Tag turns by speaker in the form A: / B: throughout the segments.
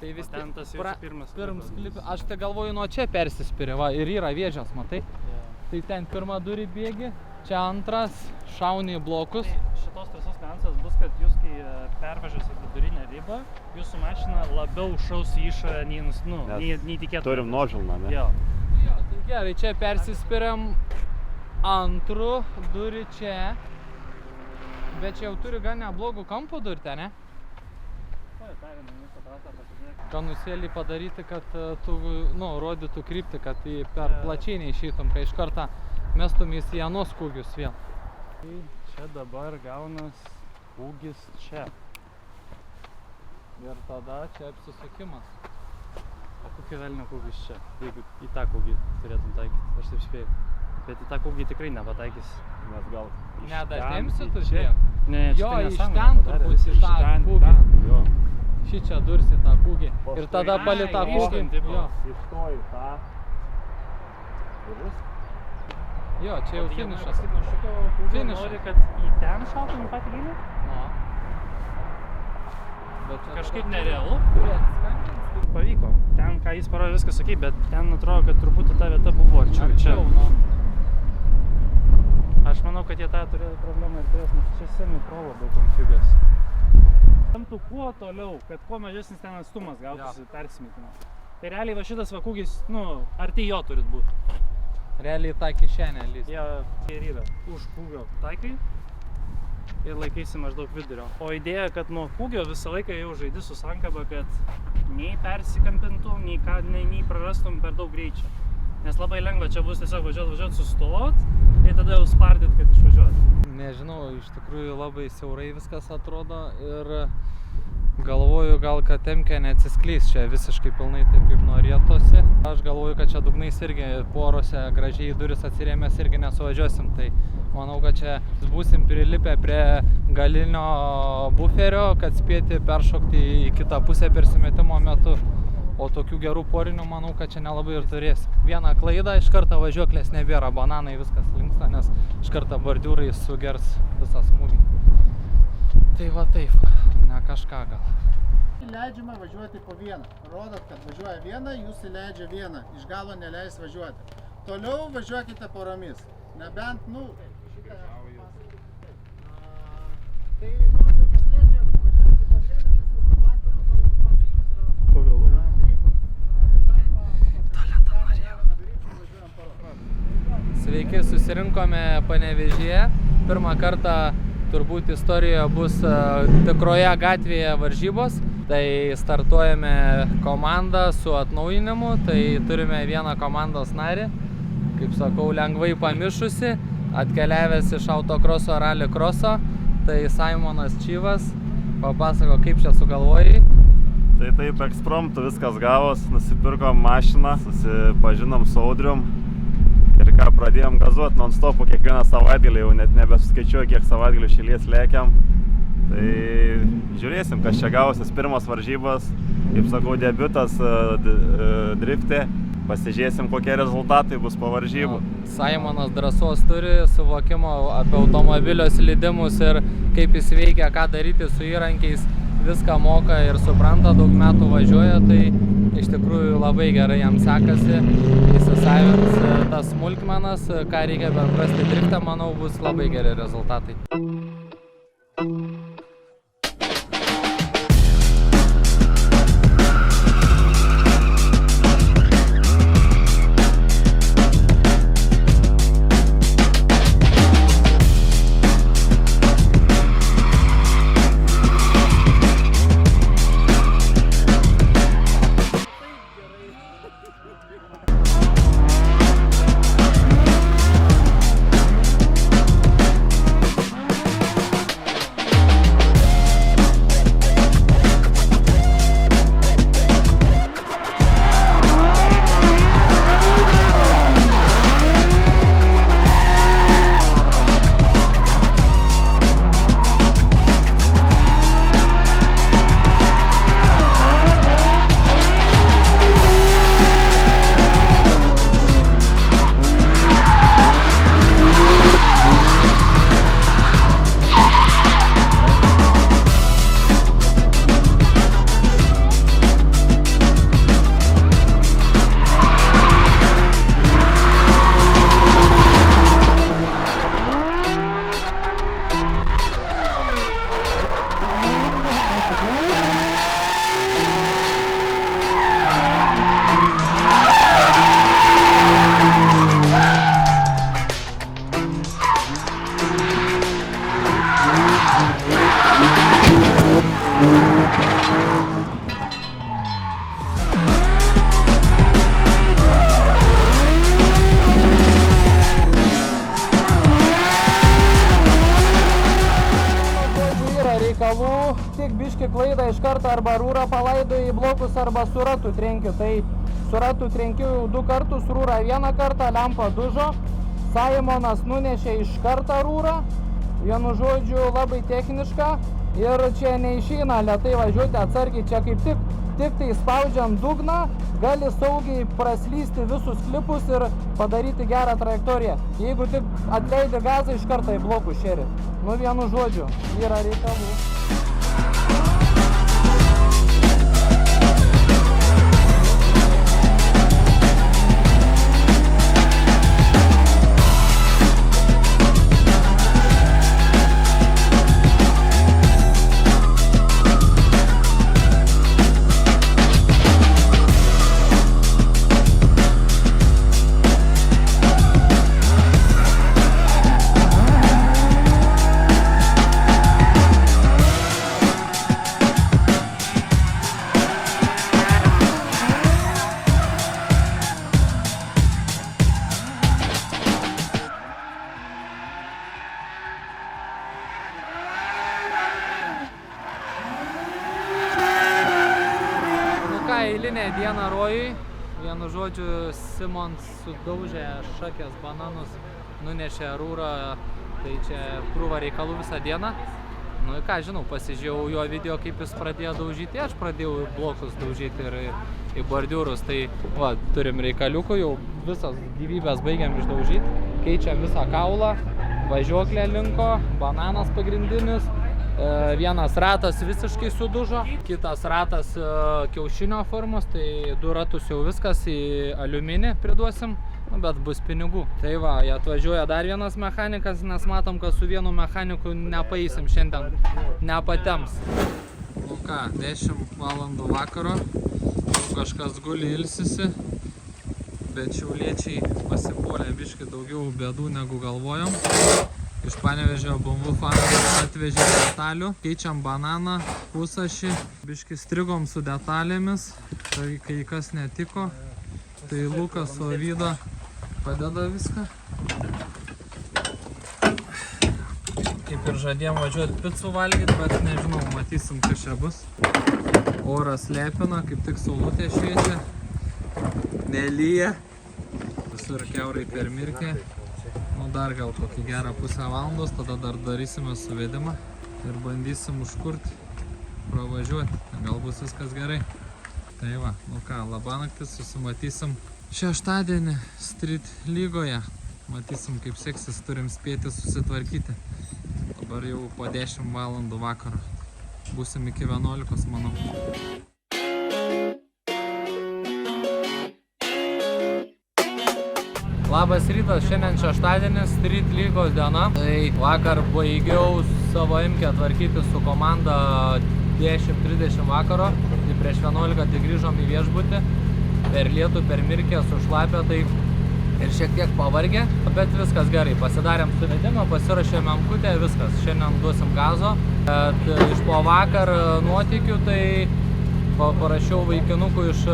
A: Tai vis
B: ten tas jau pirmas
A: klipas. Aš tai galvoju, nuo čia persispiri, va, ir yra vėžės, matai. Tai ten pirmą durį bėgi, čia antras, šauni į blokus.
B: Tai šitos tiesos niuansas bus, kad jūs, kai pervažiuosit vidurinę ribą, jūsų mašina labiau šaus į išorę nei tikėtų.
C: Turim nuožilną, ne?
B: Jo.
A: Tai gerai, čia persispiriam antru durį čia. Bet čia jau turi gan neblogų kampų durtę, ne? Kanusėlį padaryti, kad tu, rodytų kryptį, kad per plačiai neišeitum, kai iš kartą mestumės į anos kūgius vėl.
B: Čia dabar gaunas kūgis čia.
A: Ir tada čia apsisukimas.
B: O kokia velnio kūgis čia? Jeigu į tą kūgį turėtum taikyti, aš taip spėjau. Bet į tą kūgį tikrai nepataikys.
C: Nes gal
A: nedatempsi tu čia?
B: Ne,
A: jo, iš ten turbūt į tą kūgį. Šičia dursi tą kūgį. Ir tada pali tą kūgį.
C: Iš to į tą. Ir vis?
A: Jo, čia jau finišas.
B: Finišas. Nori, kad į ten šautum į patį gilį?
A: Bet
B: kažkaip nerealu. Pavyko. Ten, ką jis parodė, viskas sakė, bet ten atrodo, kad truputį ta vieta buvo arčiau. Čia. Aš manau, kad jie tą turėjo problemą ir turės, nes čia semi-pro labiau konfigas. Tamtų kuo toliau, kad kuo mažesnis ten atstumas gautųsi persimetimas. Tai realiai va šitas va kūgis, arti jo turit būt.
A: Realiai tą kišenę lįsti.
B: Jie ir yra už kūgio taikai ir laikaisi maždaug vidurio. O idėja, kad nuo kūgio visą laiką jau žaidi su sankaba, kad nei persikampintum, nei prarastum per daug greičio. Nes labai lengva čia bus tiesiog važiuot, sustot ir tada jau spardyt, kad išvažiuot.
A: Nežinau, iš tikrųjų labai siaurai viskas atrodo ir galvoju gal, kad Temkė neatsisklys čia visiškai pilnai taip kaip norėtųsi. Aš galvoju, kad čia dugnais irgi porose gražiai duris atsirėmės irgi nesuvažiuosim. Tai manau, kad čia būsim prilipę prie galinio buferio, kad spėti peršokti į kitą pusę persimetimo metu. O tokių gerų porinių manau, kad čia nelabai ir turės. Vieną klaidą, iš karto važiuoklės nebėra, bananai viskas linksta, nes iš karto bordiūrai sugers visą smūgį. Tai va taip, ne kažką gal.
D: Leidžiama važiuoti po vieną. Rodot, kad važiuoja vieną, jūs įleidžia vieną, iš galo neleis važiuoti. Toliau važiuokite poromis. Nebent, šitą... Tai, žodžiu, kas leidžia važiuoti po vieną,
A: Sveiki, susirinkome Panevėžyje. Pirmą kartą turbūt istorijoje bus tikroje gatvėje varžybos. Tai startuojame komandą su atnaujinimu. Tai turime vieną komandos narį, kaip sakau, lengvai pamišusi, atkeliavęs iš autokroso rally kroso. Tai Simonas Čyvas. Papasako, kaip čia sugalvojai.
C: Tai taip, ekspromtu viskas gavos, nusipirkom mašiną, susipažinom su Audrium. Ir ką, pradėjom gazuoti non-stopų kiekvieną savaitgalį, jau net nebesuskaičiuoju, kiek savaitgalių šilies lėkiam. Tai žiūrėsim, kas čia gausis. Pirmas varžybas, kaip sakau, debiutas drifte. Pasižiūrėsim, kokie rezultatai bus po varžybų.
A: Simonas drąsos turi, suvokimo apie automobilio slydimus ir kaip jis veikia, ką daryti su įrankiais. Viską moka ir supranta, daug metų važiuoja, tai iš tikrųjų labai gerai jam sekasi. Įsisavins tas smulkmenas, ką reikia perprasti driftą, manau, bus labai geri rezultatai.
E: biški klaidą iš karto arba rūrą palaidoji į blokus arba su ratu trenki. Tai su ratu trenkiu 2 kartus, rūrą 1 kartą, lempa dužo. Saimonas nunešė iš kartą rūrą, vienu žodžiu labai techniška ir čia neišeina lėtai važiuoti, atsargiai, čia kaip tik tai spaudžiant dugną gali saugiai praslysti visus klipus ir padaryti gerą trajektoriją. Jeigu tik atleidi gazą, iš karto į blokus šeri. Nu vienu žodžiu, yra reikalų. Eilinė diena rojui, vienu žodžiu Simons sudaužė šakės bananus, nunešė rūrą, tai čia krūva reikalų visą dieną. Nu ką, žinau, pasižiūrėjau jo video, kaip jis pradėjo daužyti, aš pradėjau blokus daužyti ir į bordiūrus, tai va, turim reikaliukų, jau visas gyvybės baigiam išdaužyti, keičiam visą kaulą, važiuoklė linko, bananas pagrindinis. Vienas ratas visiškai sudužo, kitas ratas kiaušinio formos, tai 2 ratus jau viskas į aliuminį priduosim, bet bus pinigų. Tai va, atvažiuoja dar vienas mechanikas, nes matom, kad su vienu mechaniku nepaeisim šiandien, nepatems. Nu ką, 10 valandų vakaro, kažkas guli ilsisi, bet šiauliečiai pasipuolė biškį daugiau bėdų negu galvojom. Iš Panevėžio BMW fabrikas atvežė detalių, keičiam bananą, pusašį, biškį strigom su detalėmis, tai kai kas netiko, tai Lukas su Ovyda padeda viską. Kaip ir žadėjom važiuoti picų valgyti, bet nežinau, matysim, kas čia bus. Oras lepina, kaip tik saulutė šviečia, nelyja, visur kiaurai permirkė. Nu, dar gal kokį gerą pusę valandos, tada dar darysime suvedimą ir bandysim užkurti, pravažiuoti, gal bus viskas gerai. Tai va, nu ką, labanaktis, susimatysim šeštadienį Street lygoje, matysim kaip seksis, turim spėti susitvarkyti. Dabar jau po 10 valandų vakaro, būsim iki 11, manau. Labas rytas, šiandien šeštadienis, Street lygos diena. Tai vakar baigiau savo imkę tvarkyti su komanda 10:30 vakaro. Tai prieš 11 tai grįžom į viešbutį. Per lietų, per mirkę, sušlapę, tai ir šiek tiek pavargę. Bet viskas gerai, pasidarėm suvedimą, pasirašėm ankutę, viskas. Šiandien duosim gazo. Bet iš po vakar nuotykių, tai parašiau vaikinukų iš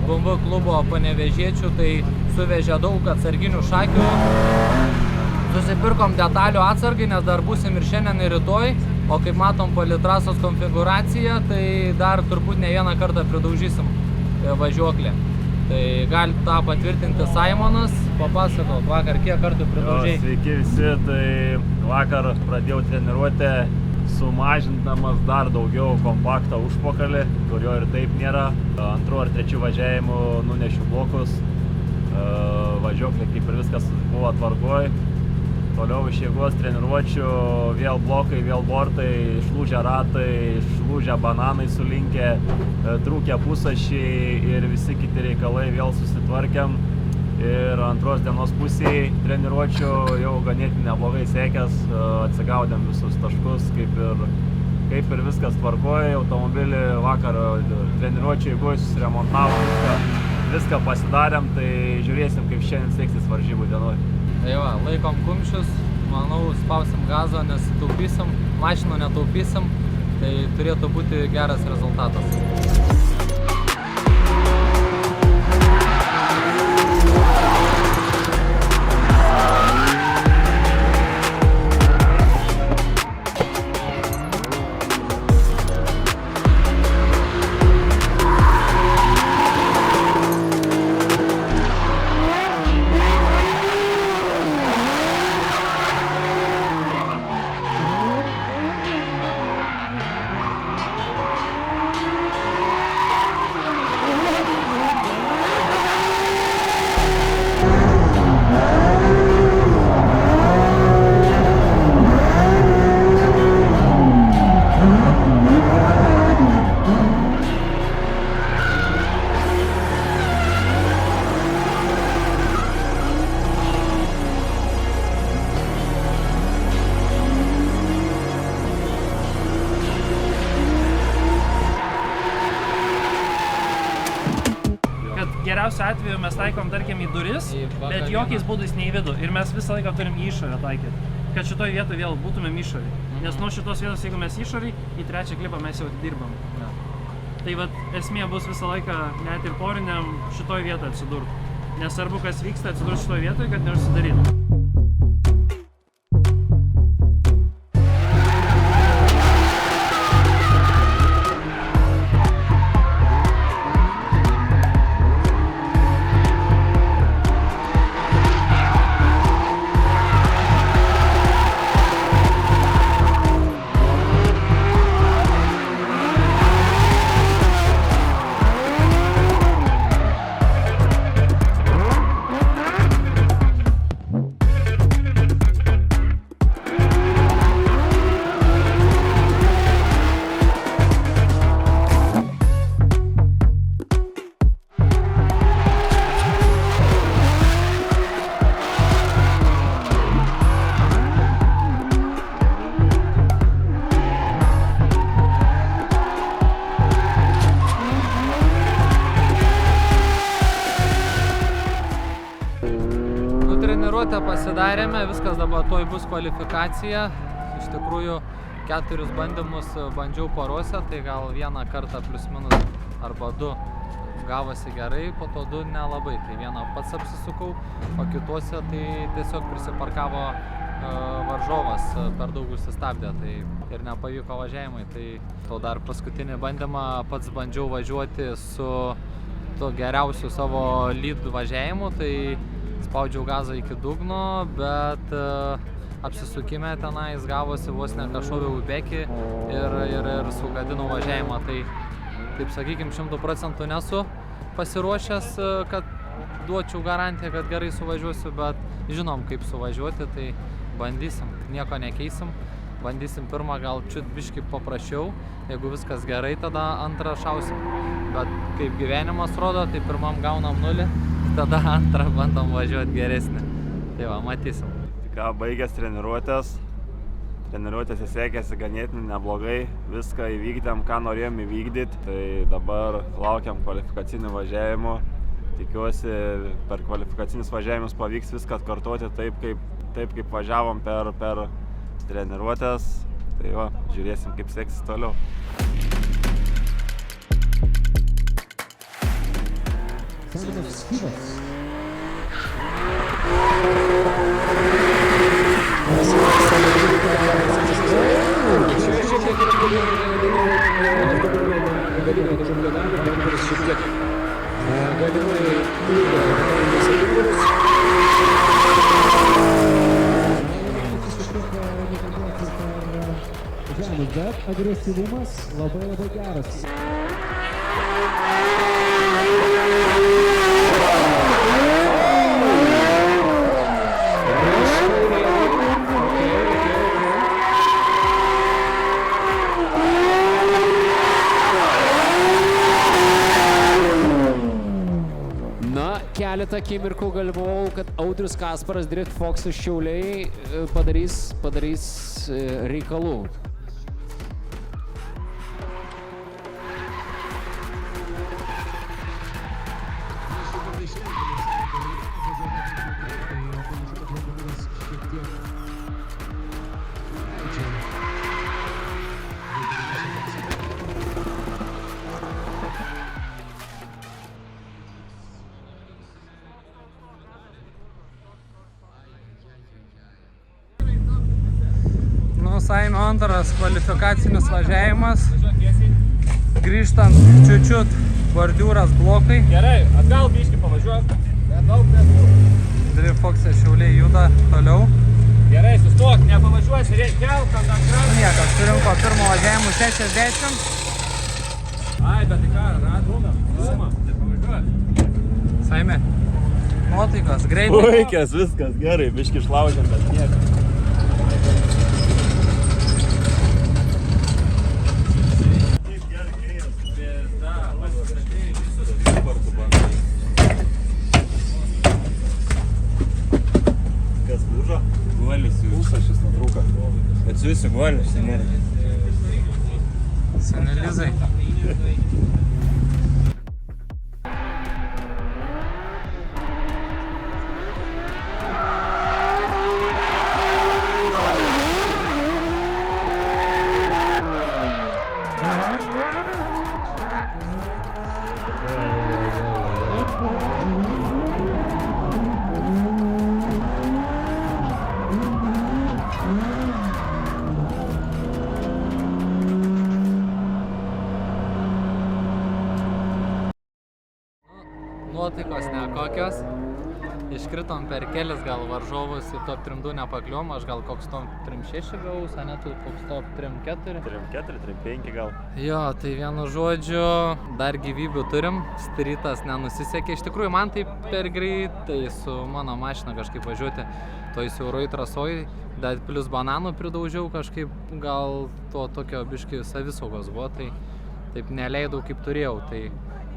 E: BMW klubo panevėžiečių, tai suvežė daug atsarginių šakių. Susipirkom detalių atsargai, nes dar būsim ir šiandien, ir rytoj. O kaip matom palitrasos konfiguraciją, tai dar turbūt ne vieną kartą pridaužysim važiuoklę. Tai gali tą patvirtinti Saimonas. Papasakok, vakar kiek kartų pridaužėjai?
C: Sveiki visi, tai vakar pradėjau treniruotę sumažindamas dar daugiau kompaktą užpakalį, kurio ir taip nėra. Antru ar trečiu važiavimu nunešiu blokus, važiuoklė kaip ir viskas buvo tvarkoj. Toliau iš jėgos treniruočių, vėl blokai, vėl bortai, išlūžę ratai, išlūžę bananai sulinkę, trūkę pusašiai ir visi kiti reikalai vėl susitvarkėm. Ir antros dienos pusėje treniruočių jau ganėtinai neblogai sekęs, atsigaudėm visus taškus, kaip ir viskas tvarkoja. Automobilį vakar treniruočių eigoje susiremontavom, viską pasidarėm, tai žiūrėsim, kaip šiandien seksis varžybų dienoj.
A: Tai va, laikom kumščius, manau, spausim gazo, nesitaupysim, mašinų netaupysim, tai turėtų būti geras rezultatas.
B: geriausiu atveju mes taikom, tarkim, į duris,
E: Į
B: bet
E: bagažinę.
B: jokiais būdais ne į vidų. Ir mes visą laiką turim į išorę taikyti, kad šitoj vietoj vėl būtumėm išorį. Nes nuo šitos vietos, jeigu mes išorį, į trečią klipą mes jau atidirbam. Tai vat esmė bus visą laiką net ir poriniam šitoj vietoj atsidurti. Nesvarbu, kas vyksta, atsidurti šitoj vietoj, kad neužsidarytų.
E: Treniruotę pasidarėme, viskas dabar toj bus kvalifikacija. Iš tikrųjų 4 bandymus bandžiau paruose, tai gal vieną kartą plius minus arba 2 gavosi gerai, po to 2 nelabai. Tai vieną pats apsisukau, o kituose tai tiesiog prisiparkavo varžovas, per daug užsistabdė, tai ir nepavyko važiavimai. Tai to dar paskutinį bandymą pats bandžiau važiuoti su to geriausiu savo lead važiavimu, tai spaudžiau gazą iki dugno, bet apsisukime tenais gavosi vos ne kažkoviau į bekį ir sugadinau važiavimą. Tai, taip sakykim, 100% nesu pasiruošęs, kad duočiau garantiją, kad gerai suvažiuosiu, bet žinom kaip suvažiuoti, tai bandysim, nieko nekeisim. Bandysim pirmą gal čiut biškį paprasčiau, jeigu viskas gerai, tada antrą šausim. Bet kaip gyvenimas rodo, tai pirmam gaunam 0, tada antrą bandom važiuoti geresnį. Tai va, matysim.
C: Ką baigęs treniruotėse sekėsi ganėtinai neblogai, viską įvykdėm, ką norėjom įvykdyti, tai dabar laukiam kvalifikacinių važiavimų. Tikiuosi, per kvalifikacinius važiavimus pavyks viską atkartoti taip, kaip važiavom per treniruotės. Tai va, žiūrėsim, kaip seksis toliau.
F: Bet agresyvumas labai geras. Na, keletą akimirkų galvojau, kad Audrius Kasparas Drift Fox'as Šiauliai padarys reikalų.
A: Saimio antras kvalifikacinis važiavimas. Grįžtant čiučiut bordiūras blokai.
B: Gerai, atgal biškį pavažiuok.
A: Drift Fox'as Šiauliai juda toliau.
B: Gerai, sustok, nepavažiuosi, reikia kelk ant atgal.
A: Niekas surinko pirmo važiavimų 60.
B: Ai, bet tai ką, radome? Nepavažiuosi.
A: Saime, nuotaikos, greitai.
C: Puikias, viskas gerai, biškį išlaužėm, bet nieko.
G: Atsiųsiu guolius, senelį.
A: Senelizai.
E: iškritom per kelis gal varžovus į top 3-2 nepakliuom, aš gal koks top 3-6 gaus, ane, tu koks top 3-4.
C: 3-4, 3-5 gal.
E: Jo, tai vienu žodžiu, dar gyvybių turim, strytas nenusisekė, iš tikrųjų man tai per greitai su mano mašina kažkaip važiuoti toj siauroj trasoj, bet plus bananų pridaužiau kažkaip, gal to tokio biškai savisaugos buvo, tai taip neleidau kaip turėjau, tai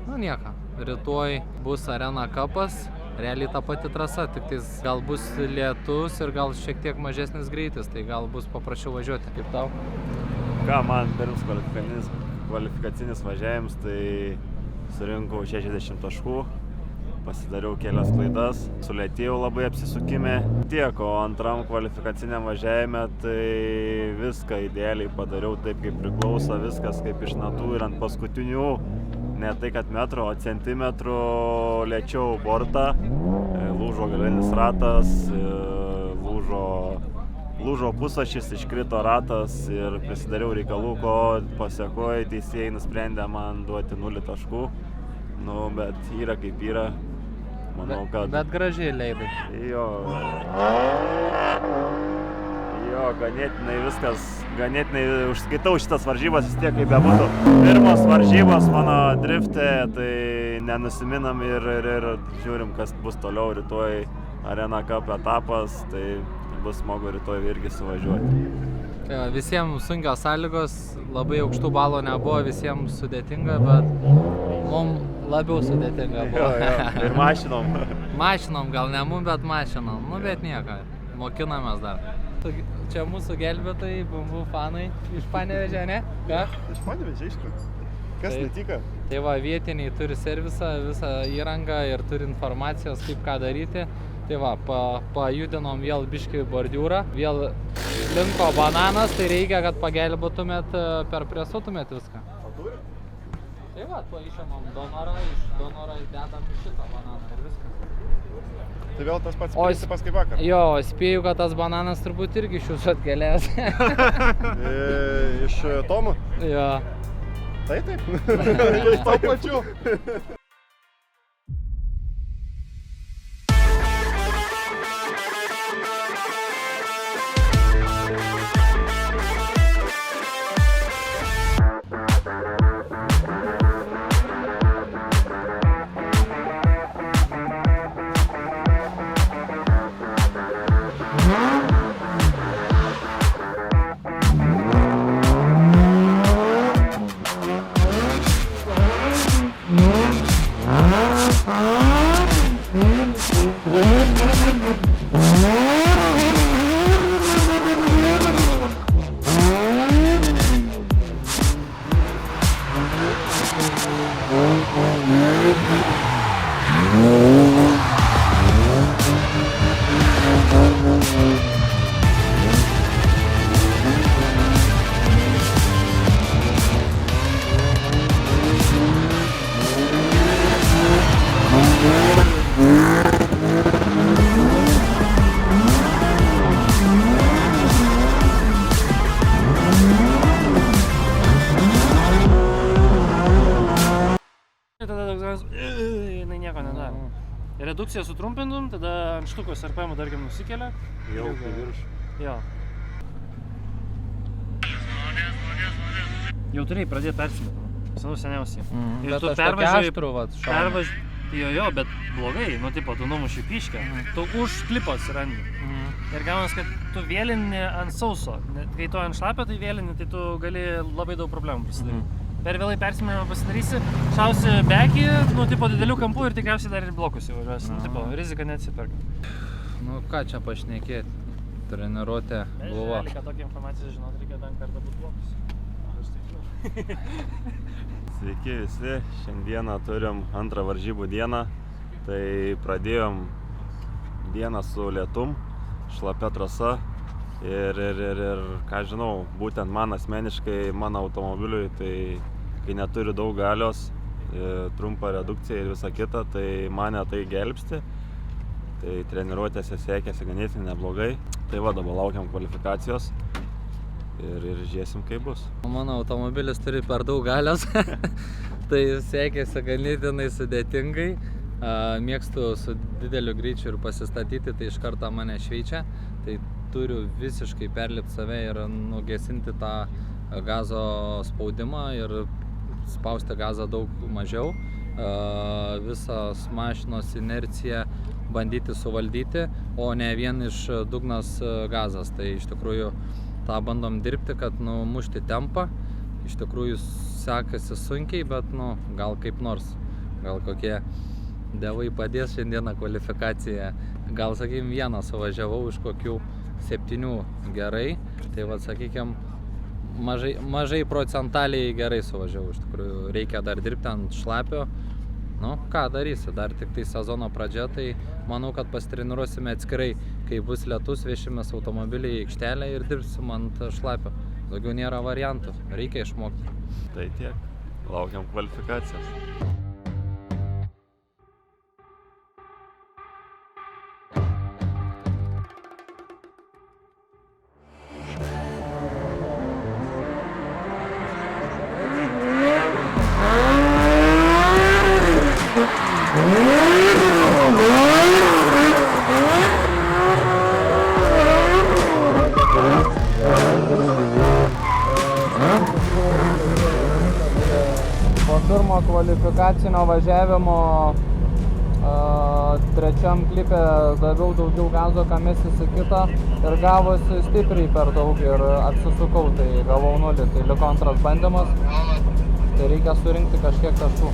E: nu nieko, rytoj bus Arena Cupas, realiai ta pati trasa, tik tais gal bus lietus ir gal šiek tiek mažesnis greitis, tai gal bus paprasčiau važiuoti. Kaip tau?
C: Ką man pirms kvalifikacinis važiavimas, tai surinkau 60 taškų, pasidariau kelias klaidas, sulėtėjau labai apsisukime. Tiek, o antram kvalifikaciniam važiavime, tai viską idealiai padariau taip, kaip priklauso, viskas kaip iš natų ir ant paskutinių, ne tai kad metro, o centimetrų lėčiau bortą, lūžo galinis ratas, lūžo pusašis, iškrito ratas ir prisidariau reikalų, ko pasekoje teisėjai nusprendė man duoti 0 taškų. Nu, bet yra kaip yra. Manau, kad...
E: Bet gražiai leidai.
C: Jo, ganėtinai užskaitau šitas varžybas vis tiek kaip bebūtų. Pirmos varžybos mano drifte, tai nenusiminam ir žiūrim, kas bus toliau rytoj. Arena Cup etapas, tai bus smagu rytoj irgi suvažiuoti.
E: Visiems sunkios sąlygos, labai aukštų balų nebuvo, visiems sudėtinga, bet mums labiau sudėtinga buvo.
C: Ir mašinom.
E: Mašinom, gal ne mum, bet mašinom. Nu, bet nieko, mokinamės dar. Čia mūsų gelbėtojai, bumbu fanai iš Panevėžio, ne? Ką?
C: Iš Panevėžio, aišku. Kas netika?
E: Tai va, vietiniai turi servisą, visą įrangą ir turi informacijos, kaip ką daryti. Tai va, pajudinom vėl biškį bordiūrą, vėl linko bananas, tai reikia, kad pagelbėtumėt, perpresuotumėt viską. Tai va, tuo išėmam donorą, iš donoro dedam šitą bananą ir viskas.
C: Tai vėl tas pats principas kaip vakar?
E: Jo, spėju, kad tas bananas turbūt irgi iš jūsų atkeliavęs.
C: Iš Tomo?
E: Jo.
C: Taip. Iš to pačių.
B: Redukciją sutrumpintum, tada ant štukos RPM dargi nusikelia.
C: Jau į viršų.
B: Jo. Jau turėjai pradėti persimėti. Seniausiai.
E: Bet aš tokia aštrų, vat, šauna.
B: Jo, bet blogai, nu tipo, tu numuši piškę, tu už klipo atsirandi. Ir gaunas, kad tu vėlini ant sauso. Kai tu ant šlapio, tai vėlini, tai tu gali labai daug problemų pasidaryti. Per vėlai persimėjimą pasidarysi, šausi bekį, nu, tipo, didelių kampų ir tikriausiai dar ir blokus įvažiuosi. Nu, tipo, rizika neatsiperka.
E: Nu, ką čia pašnekėti? Treniruotė buvo.
B: Realiai, kad tokią informaciją žinot, reikia bent kartą būt blokus. Aš tai žinau.
C: Sveiki visi, šiandieną turim antrą varžybų dieną. Tai pradėjom dieną su lietum, šlapia trasa. Ir ką žinau, būtent man asmeniškai, mano automobiliui, tai kai neturi daug galios, trumpa redukcija ir visa kita, tai mane tai gelbsti. Tai treniruotėse sekėsi ganėtinai neblogai. Tai va, dabar laukiam kvalifikacijos ir žiūrėsim, kaip bus.
E: Mano automobilis turi per daug galios, tai sekėsi ganėtinai sudėtingai,
A: mėgstu su dideliu greičiu ir pasistatyti, tai iš karto mane šveičia, tai turiu visiškai perlipti save ir nugesinti tą gazo spaudimą ir spausti gazą daug mažiau, visas mašinos inerciją bandyti suvaldyti, o ne vien iš dugnas gazas. Tai iš tikrųjų tą bandom dirbti, kad numušti tempą. Iš tikrųjų sekasi sunkiai, bet gal kaip nors, gal kokie dievai padės šiandieną kvalifikaciją. Gal, sakykim, vieną suvažiavau iš kokių 7 gerai, tai sakykim, mažai procentaliai gerai suvažiavau. Iš tikrųjų reikia dar dirbti ant šlapio. Ką darysi, dar tik tai sezono pradžia, tai manau, kad pasitreniruosime atskirai, kai bus lietus, vešimės automobilį į aikštelę ir dirbsim ant šlapio. Daugiau nėra variantų, reikia išmokti.
C: Tai tiek, laukiam kvalifikacijos.
E: Po pirmo kvalifikacinio važiavimo trečiam klipe daviau daugiau gazo, ką mesis į kitą ir gavosi stipriai per daug ir apsisukau, tai gavau 0, tai liko antras bandymas, tai reikia surinkti kažkiek taškų.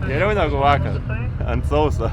C: Geriau negu vakar, ant sauso.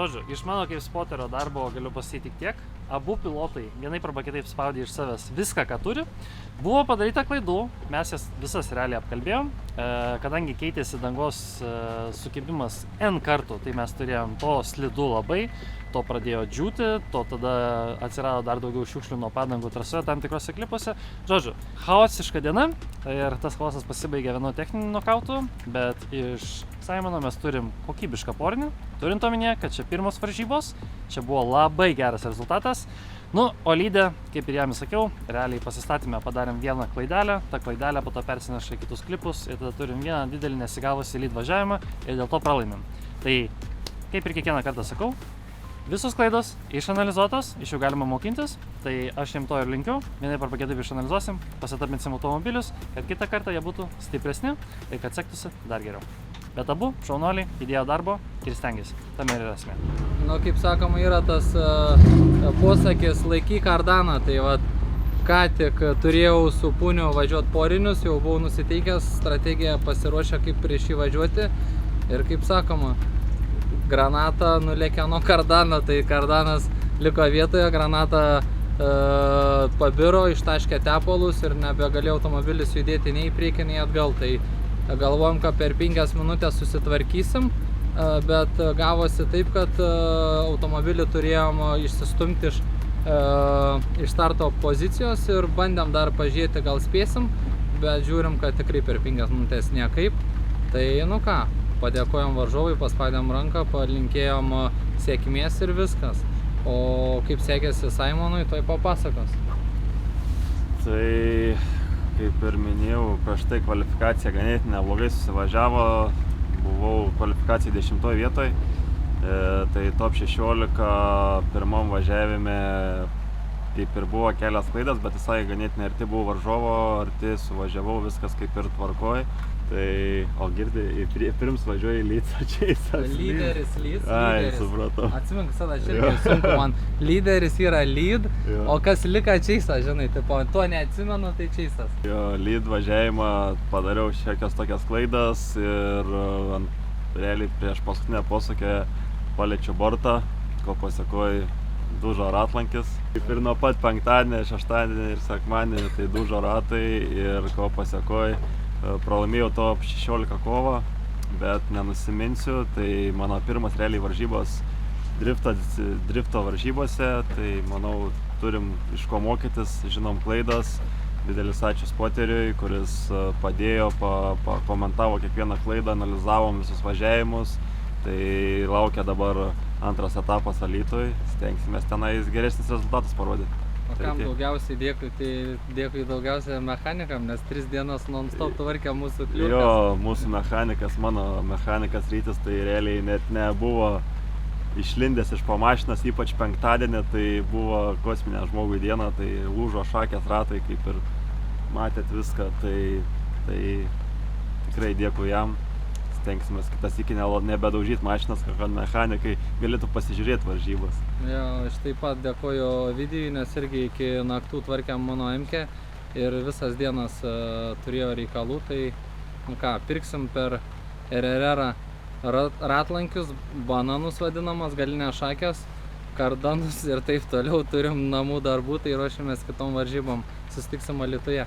B: Žodžiu, iš mano kaip spoterio darbo galiu pasakyti tik tiek. Abu pilotai vienaip arba kitaip spaudė iš savęs viską, ką turi. Buvo padaryta klaidų, mes jas visas realiai apkalbėjom. Kadangi keitėsi dangos sukibimas N kartų, tai mes turėjom to slidu labai, to pradėjo džiūti, to tada atsirado dar daugiau šiukšlių nuo padangų trasoje tam tikrose klipuose. Žodžiu, chaosiška diena ir tas chaosas pasibaigė vienu techniniu nokautu, bet iš Simono mes turim kokybišką porinį, turint omenyje, kad čia pirmos varžybos, čia buvo labai geras rezultatas. Nu, o lydė, kaip ir jam sakiau, realiai pasistatymę padarėm vieną klaidelę, ta klaidelė po to persineša į kitus klipus ir tada turim vieną didelį nesigavusi lyd važiavimą ir dėl to pralaimėm. Tai, kaip ir kiekvieną kartą sakau, visos klaidos išanalizuotos, iš jų galima mokintis, tai aš jiem to ir linkiu, vienaip arba kitaip išanalizuosim, pasitapinsim automobilius, kad kitą kartą jie būtų stipresni ir kad sektųsi dar geriau. Bet abu šaunuoliai įdėjo darbo ir stengiasi. Tame ir yra esmė.
E: Nu, kaip sakoma, yra tas posakis laikyk kardaną, tai vat, ką tik turėjau su Puniu važiuoti porinius, jau buvau nusiteikęs, strategiją pasiruošę kaip prieš jį važiuoti ir kaip sakoma, granata nulėkė nuo kardano, tai kardanas liko vietoje, granata pabiro, ištaškė tepalus ir nebegalėjo automobilis judėti nei į priekį, nei atgal. Tai galvojom, kad per 5 minutės susitvarkysim, bet gavosi taip, kad automobilį turėjom išsistumti iš starto pozicijos ir bandėm dar pažiūrėti, gal spėsim, bet žiūrim, kad tikrai per 5 minutės niekaip. Tai nu ką, padėkojom varžovui, paspaidėm ranką, palinkėjom sėkmės ir viskas. O kaip sekėsi Simonui, tai papasakos.
C: Tai kaip ir minėjau, prieš tai kvalifikacija ganėtinai neblogai susivažiavo, buvau kvalifikacijai 10 vietoj, tai top 16 pirmam važiavime kaip ir buvo kelias klaidas, bet visai ganėtinai arti buvo varžovo, arti suvažiavau, viskas kaip ir tvarkoj. Tai, o girdi, pirms važiuoji Leeds, o Chase'as.
E: Lyderis, Leeds,
C: Ai,
E: lyderis.
C: supratau.
E: Atsimink, visada irgi sunku man. Lyderis yra Lead, o kas lika Chase'as, žinai, tipo, to neatsimenu, tai Chase'as.
C: Jo, Lead važiavimą padariau šiokias tokias klaidas ir realiai prieš paskutinę posūkę paliečiu bortą, ko pasakoj dužo ratlankis. Kaip ir nuo pat penktadienį, šeštadienį ir sekmadienį tai dužo ratai ir ko pasakoj pralaimėjau top 16 kovą, bet nenusiminsiu, tai mano pirmas realiai varžybos drifto varžybose, tai manau turim iš ko mokytis, žinom klaidas. Didelis ačiū spoteriui, kuris padėjo, pakomentavo kiekvieną klaidą, analizavom visus važiavimus. Tai laukia dabar antras etapas Alytui, stengsimės tenais geresnis rezultatas parodyti.
E: O kam daugiausiai dėkui, tai dėkui daugiausiai mechanikam, nes 3 dienas non-stop tvarkė mūsų kliurkas.
C: Jo, mūsų mechanikas, mano mechanikas Rytis, tai realiai net nebuvo išlindęs iš po mašinas, ypač penktadienį, tai buvo kosminė žmogui diena, tai lūžo šakės ratai, kaip ir matėt viską, tai tikrai dėkui jam. Stengsimės kitas iki nebedaužyti mašinas, kad mechanikai galėtų pasižiūrėti varžybas.
E: Jo, aš taip pat dėkoju Ovidijui, nes irgi iki naktų tvarkėm mano M-kę ir visas dienas turėjo reikalų, tai nu ką, pirksim per RRR ratlankius, bananus vadinamas, galinės šakės, kardanus ir taip toliau, turim namų darbų, tai ruošiamės kitom varžybom, susitiksim Alytuje.